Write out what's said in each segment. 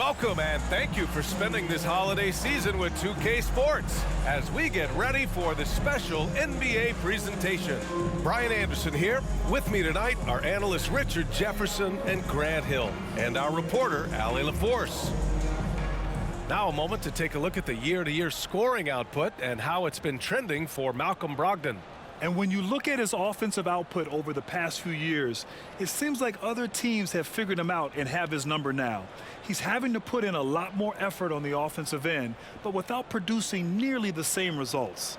Welcome and thank you for spending this holiday season with 2K Sports as we get ready for the special NBA presentation. Brian Anderson here. With me tonight are analysts Richard Jefferson and Grant Hill, and our reporter, Allie LaForce. Now a moment to take a look at the year-to-year scoring output and how it's been trending for Malcolm Brogdon. And when you look at his offensive output over the past few years, it seems like other teams have figured him out and have his number now. He's having to put in a lot more effort on the offensive end, but without producing nearly the same results.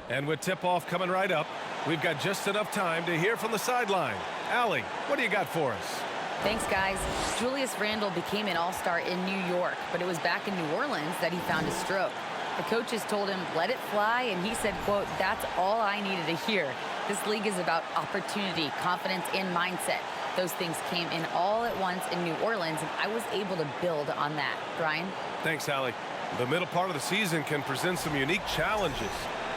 And with tip-off coming right up, we've got just enough time to hear from the sideline. Allie, what do you got for us? Thanks, guys. Julius Randle became an all-star in New York, but it was back in New Orleans that he found his stroke. The coaches told him, let it fly, and he said, quote, that's all I needed to hear. This league is about opportunity, confidence, and mindset. Those things came in all at once in New Orleans, and I was able to build on that. Brian? Thanks, Allie. The middle part of the season can present some unique challenges.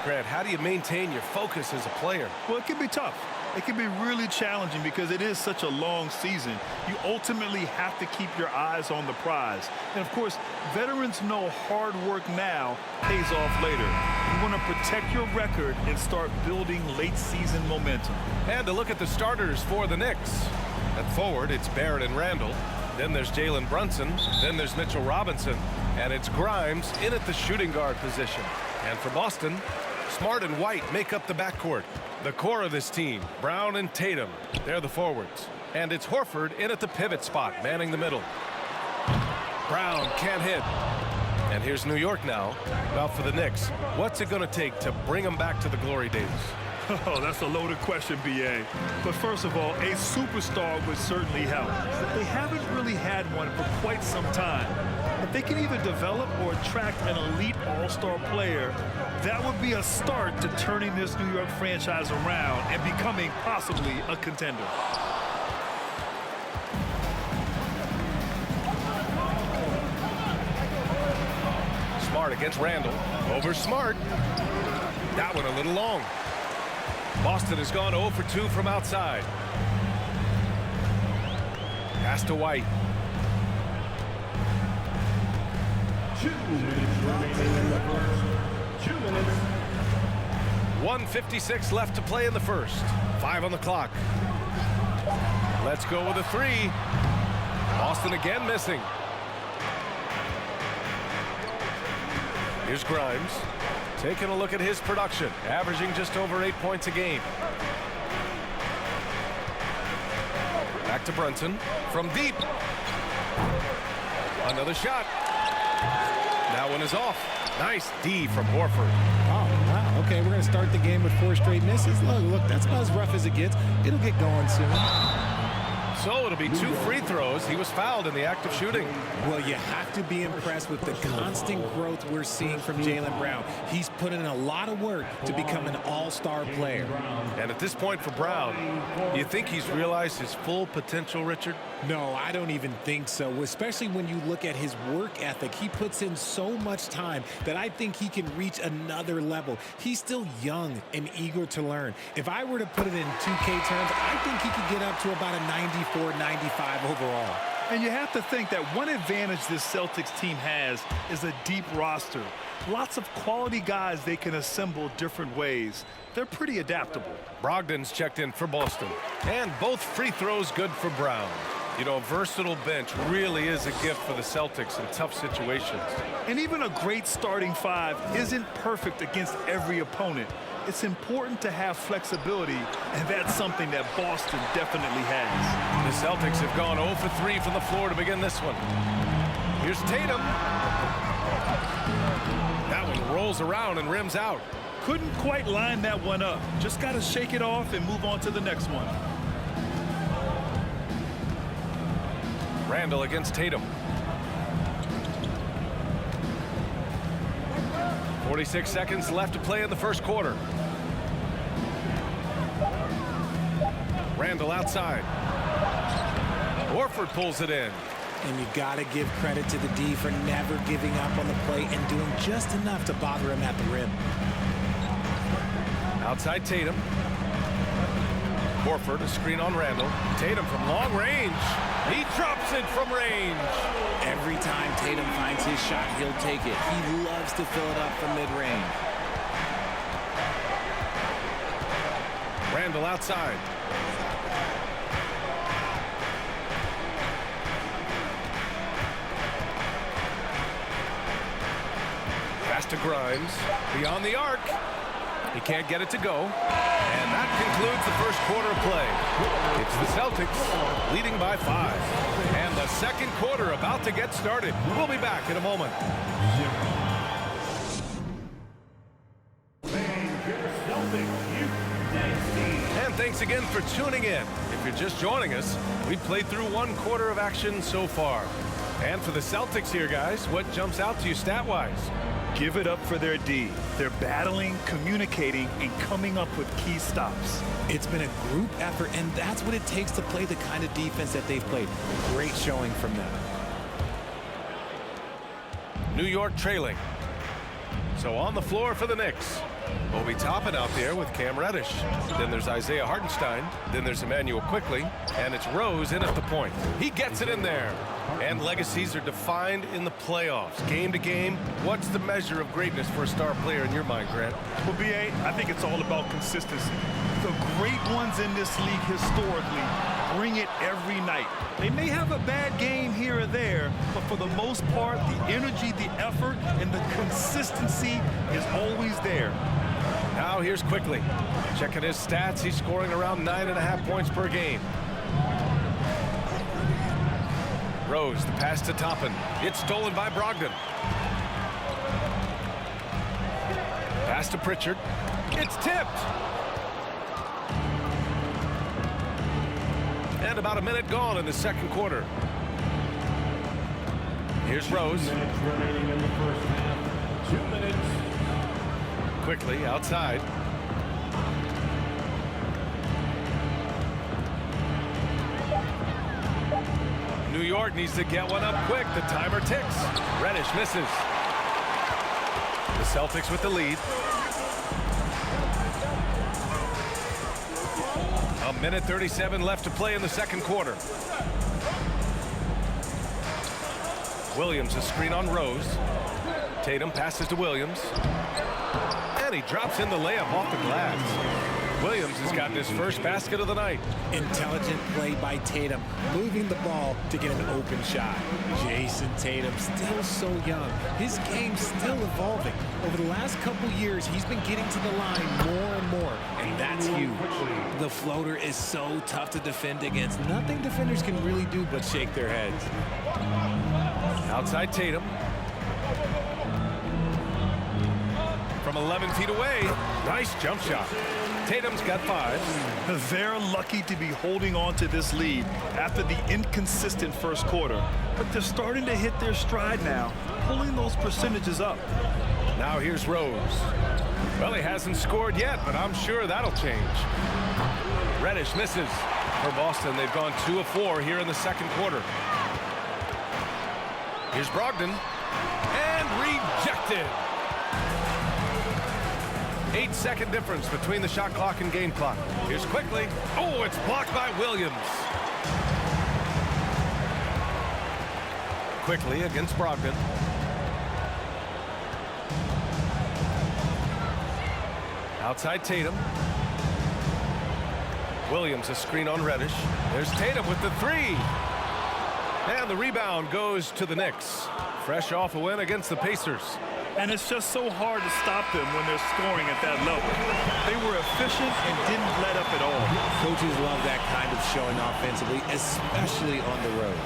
Grant, how do you maintain your focus as a player? Well, it can be tough. It can be really challenging because it is such a long season. You ultimately have to keep your eyes on the prize. And, of course, veterans know hard work now pays off later. You want to protect your record and start building late-season momentum. And to look at the starters for the Knicks. At forward, it's Barrett and Randall. Then there's Jalen Brunson. Then there's Mitchell Robinson. And it's Grimes in at the shooting guard position. And for Boston, Smart and White make up the backcourt. The core of this team, Brown and Tatum, they're the forwards. And it's Horford in at the pivot spot, manning the middle. Brown can't hit. And here's New York now. Now for the Knicks, what's it going to take to bring them back to the glory days? Oh, that's a loaded question, B.A. But first of all, a superstar would certainly help. They haven't really had one for quite some time. If they can either develop or attract an elite all-star player, that would be a start to turning this New York franchise around and becoming possibly a contender. Smart against Randall. Over Smart. That one a little long. Boston has gone 0 for 2 from outside. Pass to White. 2 minutes remaining in the first. 2 minutes. 1:56 left to play in the first. 5 on the clock. Let's go with a 3. Boston again missing. Here's Grimes. Taking a look at his production, averaging just over 8 points a game. Back to Brunson from deep. Another shot. That one is off. Nice D from Horford. Oh, wow. Okay, we're going to start the game with 4 straight misses. Look, that's about as rough as it gets. It'll get going soon. So it'll be 2 free throws. He was fouled in the act of shooting. Well, you have to be impressed with the constant growth we're seeing from Jaylen Brown. He's put in a lot of work to become an all-star player. And at this point for Brown, do you think he's realized his full potential, Richard? No, I don't even think so, especially when you look at his work ethic. He puts in so much time that I think he can reach another level. He's still young and eager to learn. If I were to put it in 2K terms, I think he could get up to about a 94, 95 overall. And you have to think that one advantage this Celtics team has is a deep roster. Lots of quality guys they can assemble different ways. They're pretty adaptable. Brogdon's checked in for Boston. And both free throws good for Brown. You know, a versatile bench really is a gift for the Celtics in tough situations. And even a great starting 5 isn't perfect against every opponent. It's important to have flexibility, and that's something that Boston definitely has. The Celtics have gone 0 for 3 from the floor to begin this one. Here's Tatum. That one rolls around and rims out. Couldn't quite line that one up. Just got to shake it off and move on to the next one. Randall against Tatum. 46 seconds left to play in the first quarter. Randall outside. Horford pulls it in. And you got to give credit to the D for never giving up on the play and doing just enough to bother him at the rim. Outside Tatum. Horford, a screen on Randall. Tatum from long range. He drops it from range. Every time Tatum finds his shot, he'll take it. He loves to fill it up from mid-range. Randall outside. Pass to Grimes. Beyond the arc. He can't get it to go. And that concludes the first quarter of play. It's the Celtics leading by 5. And the second quarter about to get started. We'll be back in a moment. And thanks again for tuning in. If you're just joining us, we played through one quarter of action so far. And for the Celtics here, guys, what jumps out to you stat-wise? Give it up for their D. They're battling, communicating, and coming up with key stops. It's been a group effort, and that's what it takes to play the kind of defense that they've played. Great showing from them. New York trailing. So on the floor for the Knicks. Obi Toppin out there with Cam Reddish. Then there's Isaiah Hartenstein. Then there's Emmanuel Quickly. And it's Rose in at the point. He gets it in there. And legacies are defined in the playoffs. Game to game, what's the measure of greatness for a star player in your mind, Grant? Well, B.A., I think it's all about consistency. The great ones in this league historically bring it every night. They may have a bad game here or there, but for the most part, the energy, the effort, and the consistency is always there. Now here's Quickly. Checking his stats, he's scoring around 9.5 points per game. Rose, the pass to Toppin. It's stolen by Brogdon. Pass to Pritchard. It's tipped. And about a minute gone in the second quarter. Here's Rose. 2 minutes remaining in the first half. 2 minutes. Quickly outside. New York needs to get one up quick. The timer ticks. Reddish misses. The Celtics with the lead. A minute 37 left to play in the second quarter. Williams, a screen on Rose. Tatum passes to Williams. And he drops in the layup off the glass. Williams has gotten his first basket of the night. Intelligent play by Tatum, moving the ball to get an open shot. Jason Tatum, still so young. His game's still evolving. Over the last couple years, he's been getting to the line more and more, and that's huge. The floater is so tough to defend against. Nothing defenders can really do but shake their heads. Outside Tatum. From 11 feet away, nice jump shot. Tatum's got 5. They're lucky to be holding on to this lead after the inconsistent first quarter. But they're starting to hit their stride now, pulling those percentages up. Now here's Rose. Well, he hasn't scored yet, but I'm sure that'll change. Reddish misses. For Boston, they've gone 2 of 4 here in the second quarter. Here's Brogdon. And rejected. 8-second difference between the shot clock and game clock. Here's Quickly. Oh, it's blocked by Williams. Quickly against Brogdon. Outside Tatum. Williams, a screen on Reddish. There's Tatum with the 3. And the rebound goes to the Knicks. Fresh off a win against the Pacers. And it's just so hard to stop them when they're scoring at that level. They were efficient and didn't let up at all. Coaches love that kind of showing offensively, especially on the road.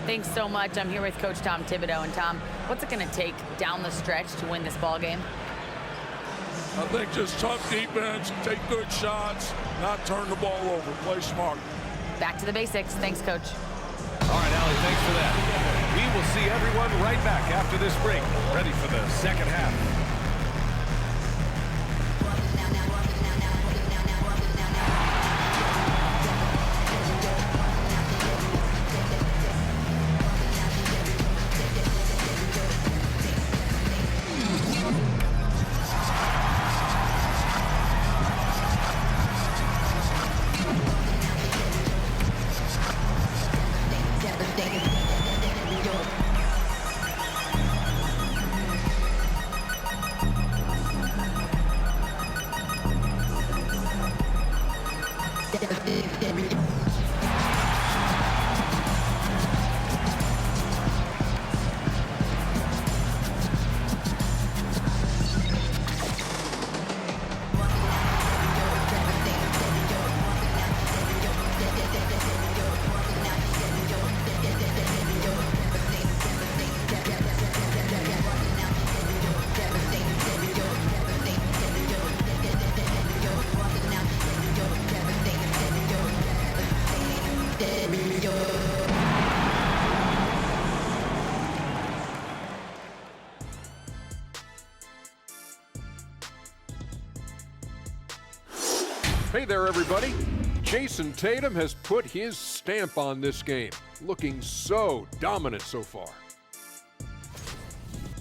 Thanks so much. I'm here with Coach Tom Thibodeau. And Tom, what's it going to take down the stretch to win this ball game? I think just tough defense, take good shots, not turn the ball over, play smart. Back to the basics. Thanks, Coach. All right, Allie, thanks for that. We will see everyone right back after this break, ready for the second half. Hey there, everybody. Jason Tatum has put his stamp on this game, looking so dominant so far.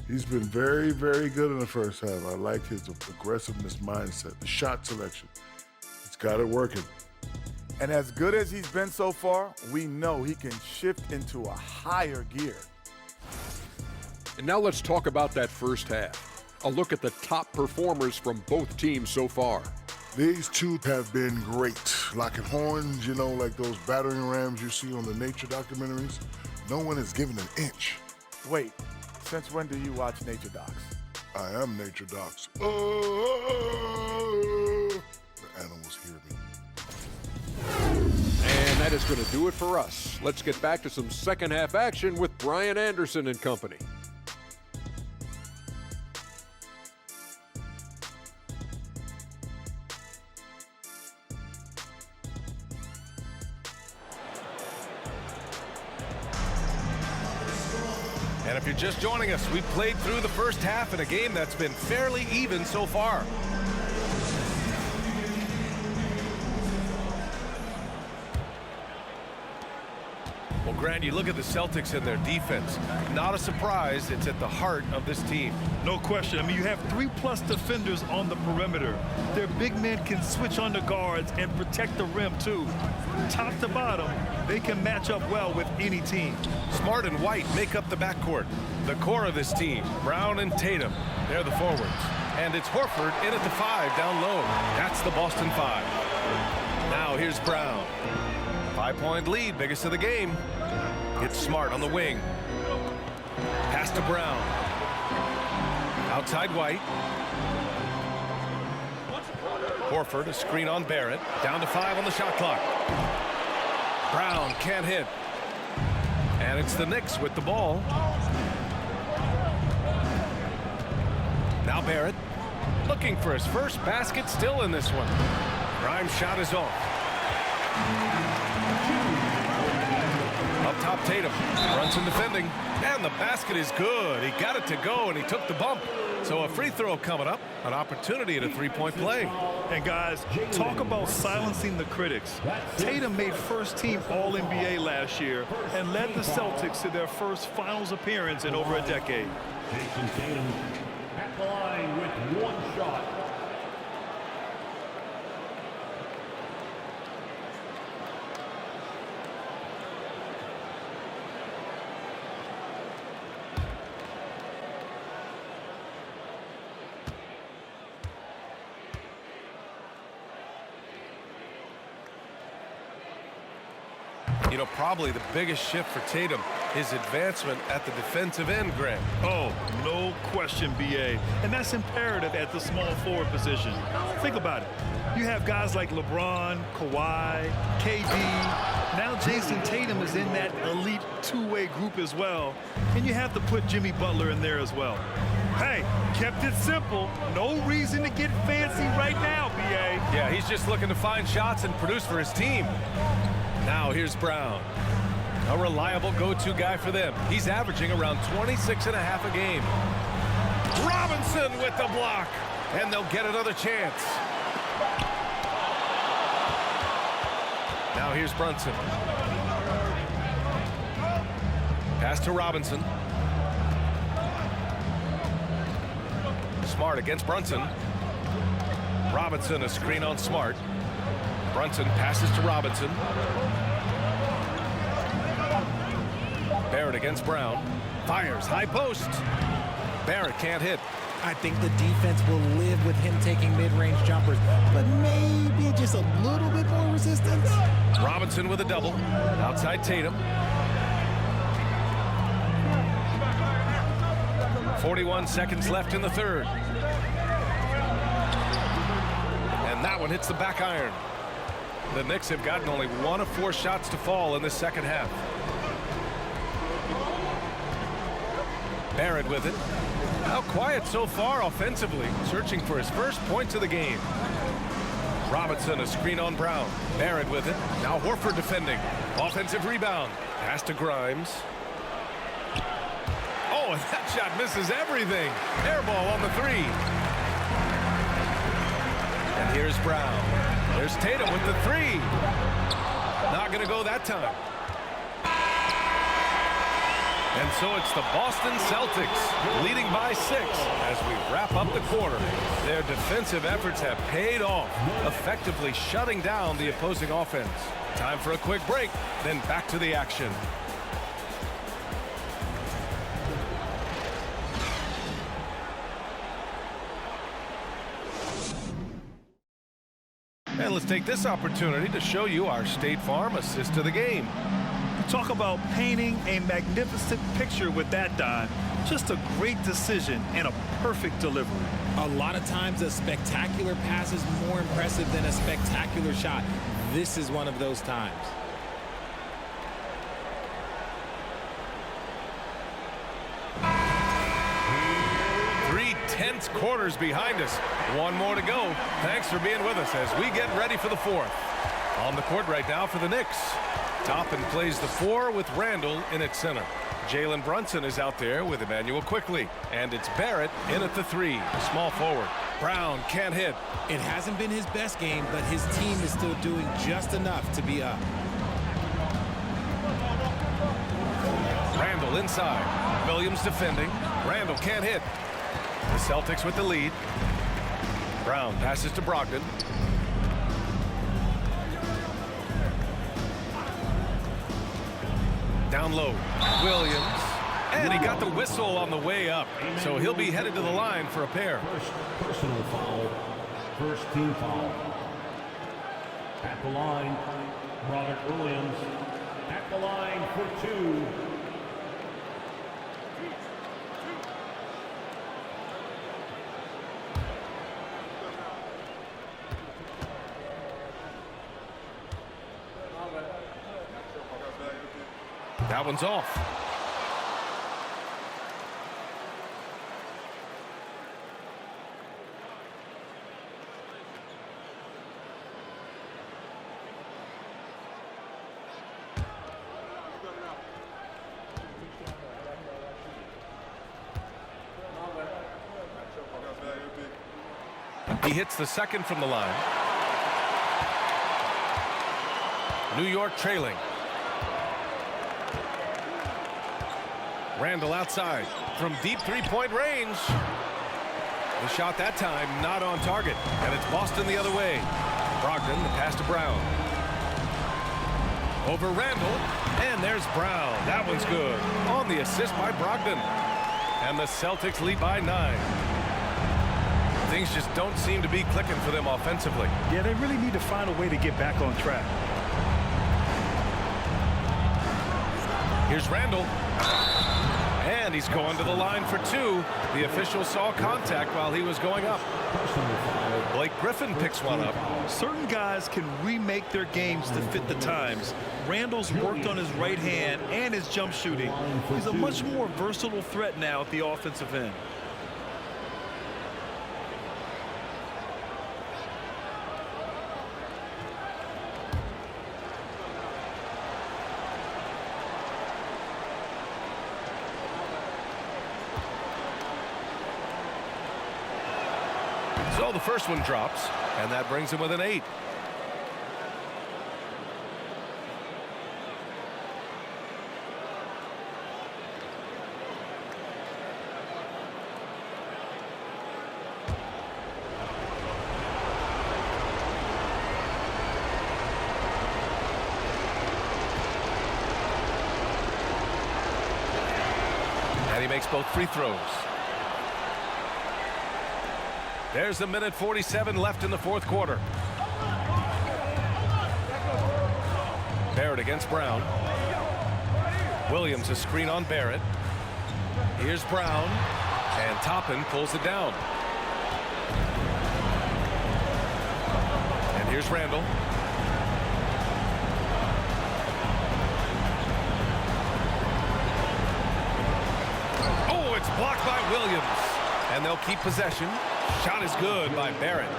He's been very, very good in the first half. I like his aggressiveness mindset, the shot selection. He's got it working. And as good as he's been so far, we know he can shift into a higher gear. And now let's talk about that first half. A look at the top performers from both teams so far. These two have been great. Locking horns, you know, like those battering rams you see on the nature documentaries. No one has given an inch. Wait, since when do you watch nature docs? I am nature docs. The animals hear me. And that is going to do it for us. Let's get back to some second half action with Brian Anderson and company. And if you're just joining us, we've played through the first half in a game that's been fairly even so far. Well, Grant, you look at the Celtics and their defense. Not a surprise, it's at the heart of this team. No question. I mean, you have 3+ defenders on the perimeter. Their big men can switch on the guards and protect the rim, too. Top to bottom, they can match up well with any team. Smart and White make up the backcourt. The core of this team, Brown and Tatum, they're the forwards. And it's Horford in at the 5 down low. That's the Boston 5. Now here's Brown. 5-point lead, biggest of the game. It's Smart on the wing. Pass to Brown. Outside White. Horford, a screen on Barrett. Down to 5 on the shot clock. Brown can't hit. And it's the Knicks with the ball. Now Barrett looking for his first basket, still in this one. Grimes' shot is off. Up top, Tatum. Brunson defending. And the basket is good. He got it to go, and he took the bump. So a free throw coming up. An opportunity at a three-point play. And guys, talk about silencing the critics. Tatum made first-team All-NBA last year and led the Celtics to their first finals appearance in over a decade. Jason Tatum at the line with 1 shot. You know, probably the biggest shift for Tatum, his advancement at the defensive end, Grant. Oh, no question, B.A. And that's imperative at the small forward position. Think about it. You have guys like LeBron, Kawhi, KD. Now Jason Tatum is in that elite two-way group as well. And you have to put Jimmy Butler in there as well. Hey, kept it simple. No reason to get fancy right now, B.A. Yeah, he's just looking to find shots and produce for his team. Now here's Brown. A reliable go-to guy for them. He's averaging around 26.5 a game. Robinson with the block. And they'll get another chance. Now here's Brunson. Pass to Robinson. Smart against Brunson. Robinson, a screen on Smart. Brunson passes to Robinson. Barrett against Brown. Fires, high post. Barrett can't hit. I think the defense will live with him taking mid-range jumpers, but maybe just a little bit more resistance. Robinson with a double. Outside Tatum. 41 seconds left in the third. And that one hits the back iron. The Knicks have gotten only 1 of 4 shots to fall in the second half. Barrett with it. How quiet so far offensively, searching for his first points of the game. Robinson, a screen on Brown. Barrett with it. Now Horford defending. Offensive rebound. Pass to Grimes. Oh, and that shot misses everything. Air ball on the 3. And here's Brown. There's Tatum with the three. Not going to go that time. And so it's the Boston Celtics leading by 6 as we wrap up the quarter. Their defensive efforts have paid off, effectively shutting down the opposing offense. Time for a quick break, then back to the action. And let's take this opportunity to show you our State Farm assist to the game. Talk about painting a magnificent picture with that, Don. Just a great decision and a perfect delivery. A lot of times a spectacular pass is more impressive than a spectacular shot. This is one of those times. Three tense quarters behind us. One more to go. Thanks for being with us as we get ready for the fourth. On the court right now for the Knicks. Toppin plays the 4 with Randall in at center. Jalen Brunson is out there with Emmanuel quickly. And it's Barrett in at the 3, small forward. Brown can't hit. It hasn't been his best game, but his team is still doing just enough to be up. Randall inside. Williams defending. Randall can't hit. The Celtics with the lead. Brown passes to Brogdon. Down low, Williams, and he got the whistle on the way up, so he'll be headed to the line for a pair. First personal foul. First team foul. At the line, Robert Williams. At the line for 2. That one's off. He hits the second from the line. New York trailing. Randall outside from deep three-point range. The shot that time not on target, and it's Boston the other way. Brogdon, the pass to Brown. Over Randall, and there's Brown. That one's good. On the assist by Brogdon. And the Celtics lead by 9. Things just don't seem to be clicking for them offensively. Yeah, they really need to find a way to get back on track. Here's Randall. And he's going to the line for 2. The official saw contact while he was going up. Blake Griffin picks one up. Certain guys can remake their games to fit the times. Randall's worked on his right hand and his jump shooting. He's a much more versatile threat now at the offensive end. So the first one drops, and that brings him with an 8. And he makes both free throws. There's a minute 47 left in the fourth quarter. Barrett against Brown. Williams a screen on Barrett. Here's Brown. And Toppin pulls it down. And here's Randall. Oh, it's blocked by Williams. And they'll keep possession. Shot is good by Barrett.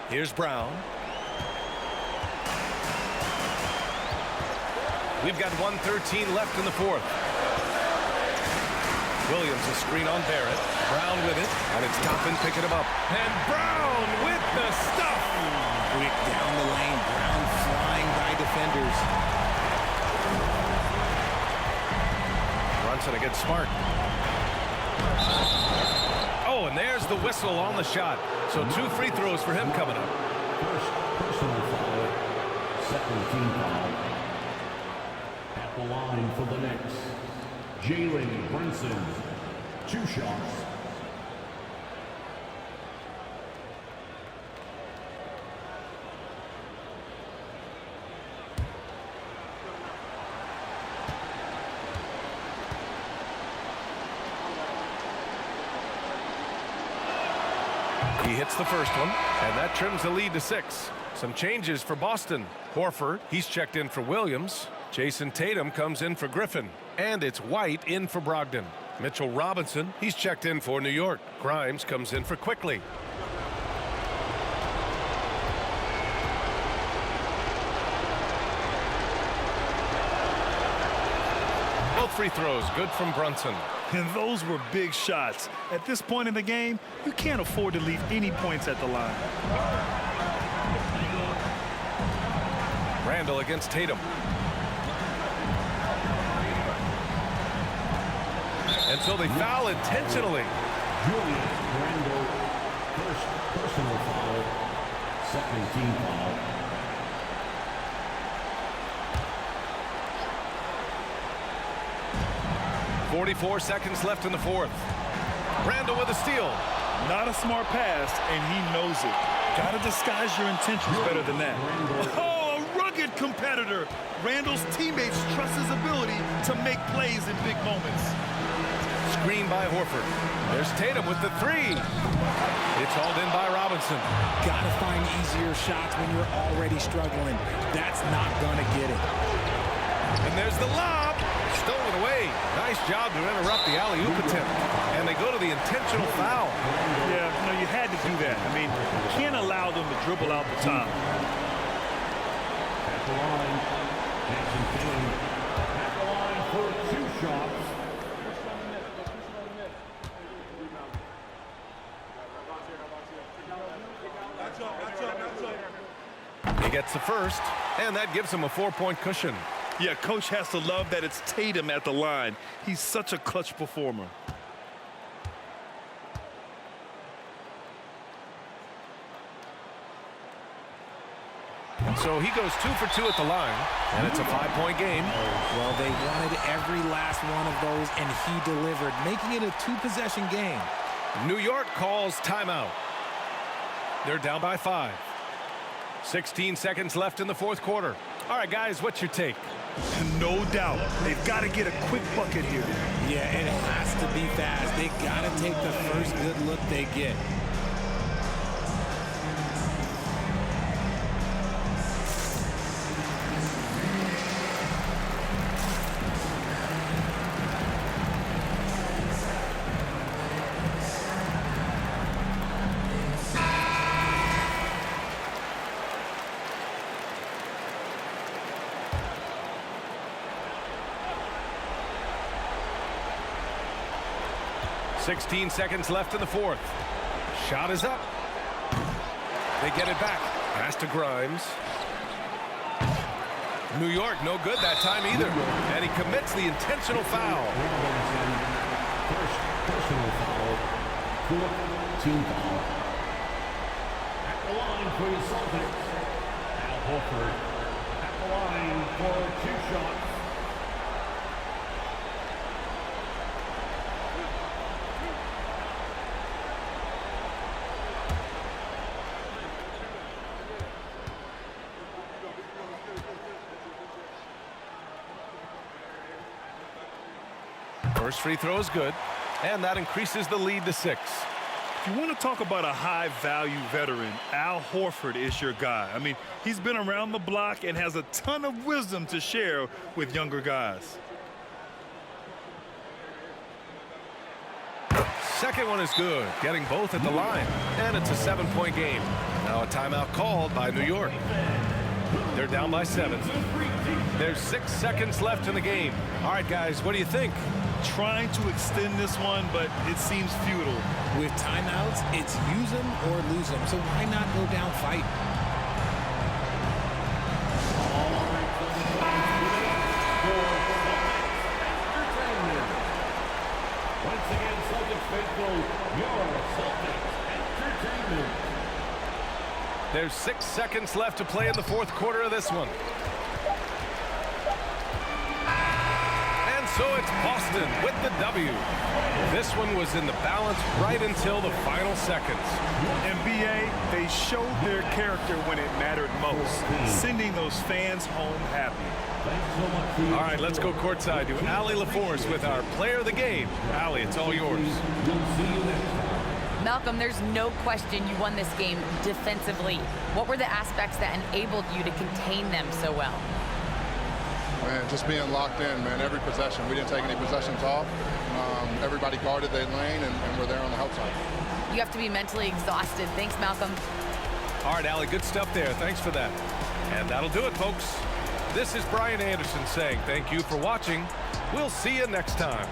Here's Brown. We've got 1:13 left in the fourth. Williams a screen on Barrett. Brown with it, and it's Toppin picking him up. And Brown with the stuff. Quick down the lane. Brown flying by defenders. Brunson against Smart. Oh, and there's the whistle on the shot. So 2 free throws for him coming up. First personal foul, second team foul. At the line for the Knicks, Jalen Brunson, 2 shots. He hits the first one, and that trims the lead to 6. Some changes for Boston. Horford, he's checked in for Williams. Jason Tatum comes in for Griffin. And it's White in for Brogdon. Mitchell Robinson, he's checked in for New York. Grimes comes in for Quickly. Both free throws good from Brunson. And those were big shots. At this point in the game, you can't afford to leave any points at the line. Randall against Tatum. And so they foul intentionally. Julius Randle, first personal foul, second team foul. .44 seconds left in the fourth. Randall with a steal. Not a smart pass, and he knows it. Gotta disguise your intentions better than that. Oh, a rugged competitor. Randall's teammates trust his ability to make plays in big moments. Screen by Horford. There's Tatum with the 3. It's hauled in by Robinson. Gotta find easier shots when you're already struggling. That's not gonna get it. And there's the lob. Stolen away. Nice job to interrupt the alley-oop attempt. And they go to the intentional foul. Yeah, no, you had to do that. I mean, you can't allow them to dribble out the top. At the line, Jackson Tatum. At the line for 2 shots. He gets the first, and that gives him a 4-point cushion. Yeah, coach has to love that it's Tatum at the line. He's such a clutch performer. So he goes 2 for 2 at the line, and it's a 5-point game. Well, they wanted every last one of those, and he delivered, making it a 2-possession game. New York calls timeout. They're down by 5. 16 seconds left in the fourth quarter. All right, guys, what's your take? No doubt. They've got to get a quick bucket here. Yeah, it has to be fast. They got to take the first good look they get. .16 seconds left in the fourth. Shot is up. They get it back. Pass to Grimes. New York, no good that time either. And he commits the intentional foul. First personal foul, fourth team foul. At the line for the Celtics, Al Horford. At the line for 2 shots. First free throw is good, and that increases the lead to 6. If you want to talk about a high-value veteran, Al Horford is your guy. I mean, he's been around the block and has a ton of wisdom to share with younger guys. Second one is good, getting both at the line, and it's a 7-point game. Now a timeout called by New York. They're down by 7. There's 6 seconds left in the game. All right, guys, what do you think? trying to extend this one, but it seems futile. With timeouts, it's use them or lose them. So why not go down fighting? Once again, Celtics faithful, your Celtics Entertainment. There's 6 seconds left to play in the fourth quarter of this one. And so it's Boston with the W. This one was in the balance right until the final seconds. NBA, they showed their character when it mattered most, sending those fans home happy. All right, let's go courtside to Allie LaForce with our player of the game. Allie, it's all yours. Malcolm, there's no question you won this game defensively. What were the aspects that enabled you to contain them so well? Man, just being locked in, man, every possession. We didn't take any possessions off. Everybody guarded their lane, and we're there on the outside. You have to be mentally exhausted. Thanks, Malcolm. All right, Allie, good stuff there. Thanks for that. And that'll do it, folks. This is Brian Anderson saying thank you for watching. We'll see you next time.